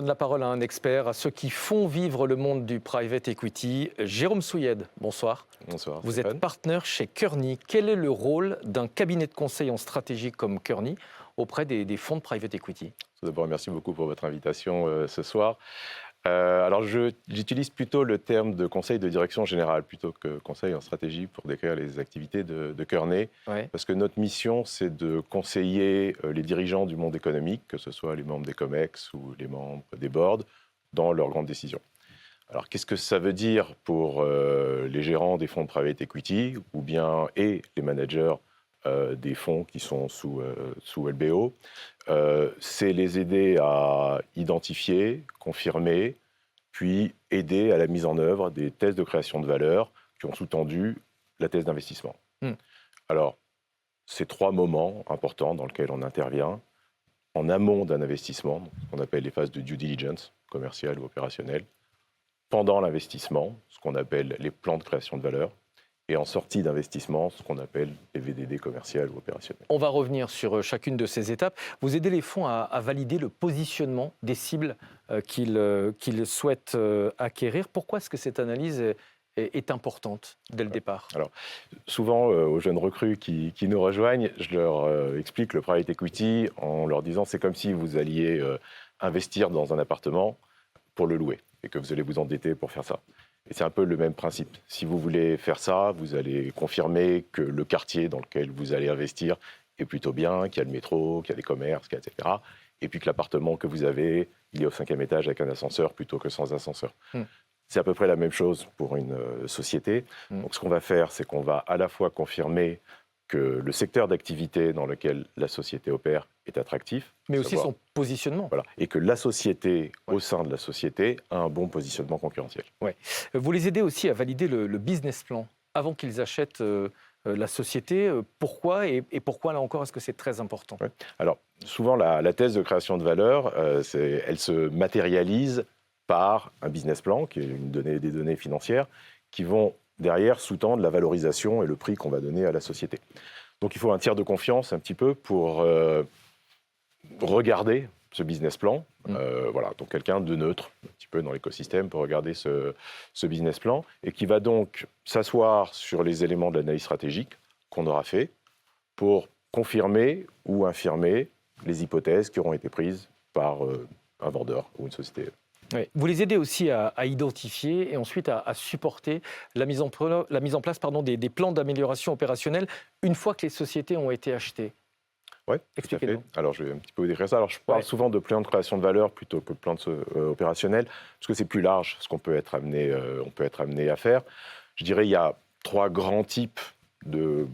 donne la parole à un expert, à ceux qui font vivre le monde du private equity. Jérôme Souilled, bonsoir. Bonsoir. Vous Stéphane. êtes partenaire chez Kearney. Quel est le rôle d'un cabinet de conseil en stratégie comme Kearney auprès des fonds de private equity? Tout d'abord, merci beaucoup pour votre invitation ce soir. Alors, j'utilise plutôt le terme de conseil de direction générale plutôt que conseil en stratégie pour décrire les activités de Kearney. Ouais. Parce que notre mission, c'est de conseiller les dirigeants du monde économique, que ce soit les membres des COMEX ou les membres des boards, dans leurs grandes décisions. Alors, qu'est-ce que ça veut dire pour les gérants des fonds de private equity ou bien et les managers des fonds qui sont sous LBO? C'est les aider à identifier, confirmer, puis aider à la mise en œuvre des thèses de création de valeur qui ont sous-tendu la thèse d'investissement. Alors, c'est 3 moments importants dans lesquels on intervient. En amont d'un investissement, ce qu'on appelle les phases de due diligence, commerciale ou opérationnelle. Pendant l'investissement, ce qu'on appelle les plans de création de valeur. Et en sortie d'investissement, ce qu'on appelle les VDD commerciales ou opérationnelles. On va revenir sur chacune de ces étapes. Vous aidez les fonds à valider le positionnement des cibles qu'ils souhaitent acquérir. Pourquoi est-ce que cette analyse est importante dès le départ? Alors, souvent, aux jeunes recrues qui nous rejoignent, je leur explique le private equity en leur disant c'est comme si vous alliez investir dans un appartement pour le louer et que vous allez vous endetter pour faire ça. Et c'est un peu le même principe. Si vous voulez faire ça, vous allez confirmer que le quartier dans lequel vous allez investir est plutôt bien, qu'il y a le métro, qu'il y a des commerces, etc. Et puis que l'appartement que vous avez, il est au 5e étage avec un ascenseur plutôt que sans ascenseur. C'est à peu près la même chose pour une société. Donc ce qu'on va faire, c'est qu'on va à la fois confirmer que le secteur d'activité dans lequel la société opère est attractif. Mais aussi son positionnement. Voilà, et que la société, au sein de la société, a un bon positionnement concurrentiel. Ouais. Vous les aidez aussi à valider le business plan avant qu'ils achètent la société. Pourquoi et pourquoi, là encore, est-ce que c'est très important? Ouais. Alors, souvent, la thèse de création de valeur, elle se matérialise par un business plan, qui est des données financières, qui vont derrière sous-tendre la valorisation et le prix qu'on va donner à la société. Donc il faut un tiers de confiance un petit peu pour regarder ce business plan. Voilà, donc quelqu'un de neutre, un petit peu dans l'écosystème, pour regarder ce business plan, et qui va donc s'asseoir sur les éléments de l'analyse stratégique qu'on aura fait pour confirmer ou infirmer les hypothèses qui auront été prises par un vendeur ou une société. Oui. Vous les aidez aussi à identifier et ensuite à supporter la mise en place des plans d'amélioration opérationnelle une fois que les sociétés ont été achetées. Oui, tout à fait. Alors, je vais un petit peu vous décrire ça. Alors, je parle souvent de plans de création de valeur plutôt que de plans opérationnels, parce que c'est plus large ce qu'on peut être amené à faire. Je dirais il y a 3 grands types de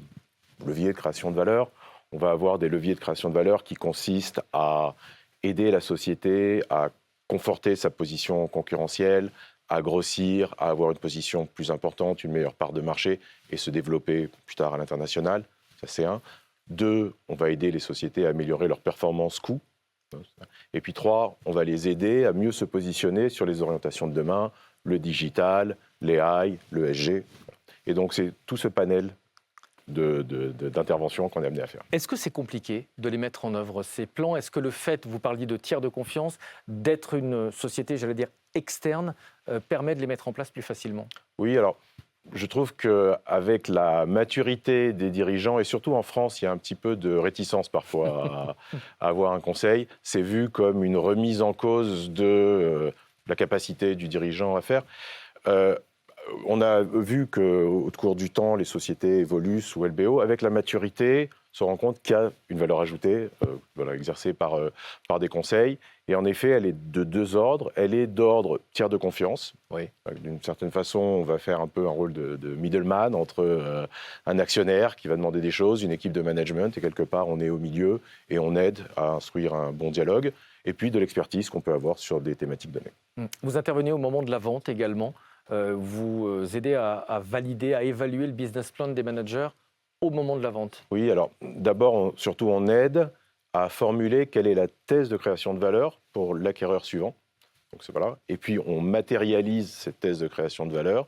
leviers de création de valeur. On va avoir des leviers de création de valeur qui consistent à aider la société à conforter sa position concurrentielle, à grossir, à avoir une position plus importante, une meilleure part de marché et se développer plus tard à l'international. Ça, c'est 1. 2, on va aider les sociétés à améliorer leur performance coût. Et puis 3, on va les aider à mieux se positionner sur les orientations de demain, le digital, les AI, le SG. Et donc, c'est tout ce panel d'interventions qu'on est amené à faire. Est-ce que c'est compliqué de les mettre en œuvre, ces plans? Est-ce que le fait, vous parliez de tiers de confiance, d'être une société, j'allais dire, externe, permet de les mettre en place plus facilement? Oui, alors, je trouve qu'avec la maturité des dirigeants, et surtout en France, il y a un petit peu de réticence parfois à avoir un conseil, c'est vu comme une remise en cause de la capacité du dirigeant à faire. On a vu qu'au cours du temps, les sociétés évoluent sous LBO. Avec la maturité, on se rend compte qu'il y a une valeur ajoutée exercée par des conseils. Et en effet, elle est de 2 ordres. Elle est d'ordre tiers de confiance. Oui. D'une certaine façon, on va faire un peu un rôle de middleman entre un actionnaire qui va demander des choses, une équipe de management, et quelque part, on est au milieu et on aide à instruire un bon dialogue. Et puis de l'expertise qu'on peut avoir sur des thématiques données. Vous intervenez au moment de la vente également. Vous aidez à valider, à évaluer le business plan des managers au moment de la vente. Oui, alors d'abord, surtout, on aide à formuler quelle est la thèse de création de valeur pour l'acquéreur suivant. Donc, voilà. Et puis, on matérialise cette thèse de création de valeur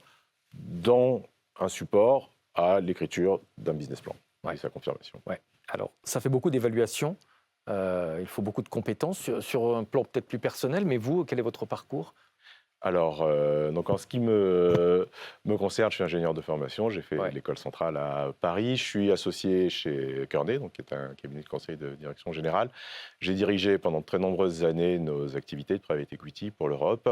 dans un support à l'écriture d'un business plan et sa confirmation. Ouais. Alors, ça fait beaucoup d'évaluations. Il faut beaucoup de compétences sur un plan peut-être plus personnel, mais vous, quel est votre parcours? Alors, donc en ce qui me concerne, je suis ingénieur de formation. J'ai fait Ouais. l'école centrale à Paris. Je suis associé chez Kearney, donc qui est un cabinet de conseil de direction générale. J'ai dirigé pendant de très nombreuses années nos activités de private equity pour l'Europe.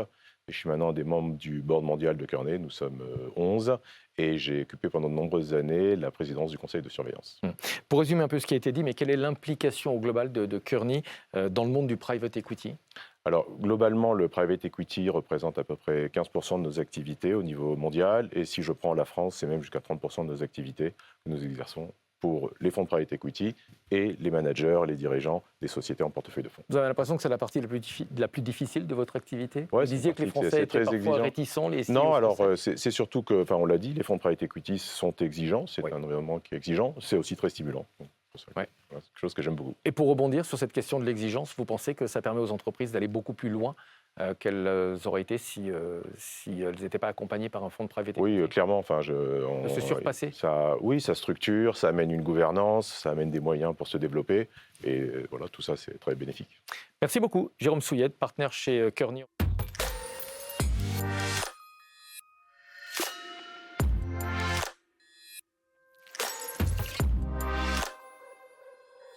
Et je suis maintenant un des membres du board mondial de Kearney. Nous sommes 11. Et j'ai occupé pendant de nombreuses années la présidence du conseil de surveillance. Pour résumer un peu ce qui a été dit, mais quelle est l'implication au global de Kearney dans le monde du private equity? Alors, globalement, le private equity représente à peu près 15% de nos activités au niveau mondial. Et si je prends la France, c'est même jusqu'à 30% de nos activités que nous exerçons pour les fonds de private equity et les managers, les dirigeants des sociétés en portefeuille de fonds. Vous avez l'impression que c'est la partie la plus difficile de votre activité? Ouais, Vous c'est une disiez que les partie qui est Français étaient très parfois exigeant. réticents, les Non, CEO alors français? c'est surtout que, enfin on l'a dit, les fonds de private equity sont exigeants, c'est Oui. un environnement qui est exigeant, c'est aussi très stimulant. Donc, pour ça, Ouais. voilà, c'est quelque chose que j'aime beaucoup. Et pour rebondir sur cette question de l'exigence, vous pensez que ça permet aux entreprises d'aller beaucoup plus loin qu'elles auraient été si elles n'étaient pas accompagnées par un fonds de private equity? Oui, clairement, enfin, De se surpasser? oui, ça structure, ça amène une gouvernance, ça amène des moyens pour se développer, et voilà, tout ça, c'est très bénéfique. Merci beaucoup, Jérôme Souillet, partenaire chez Kearney.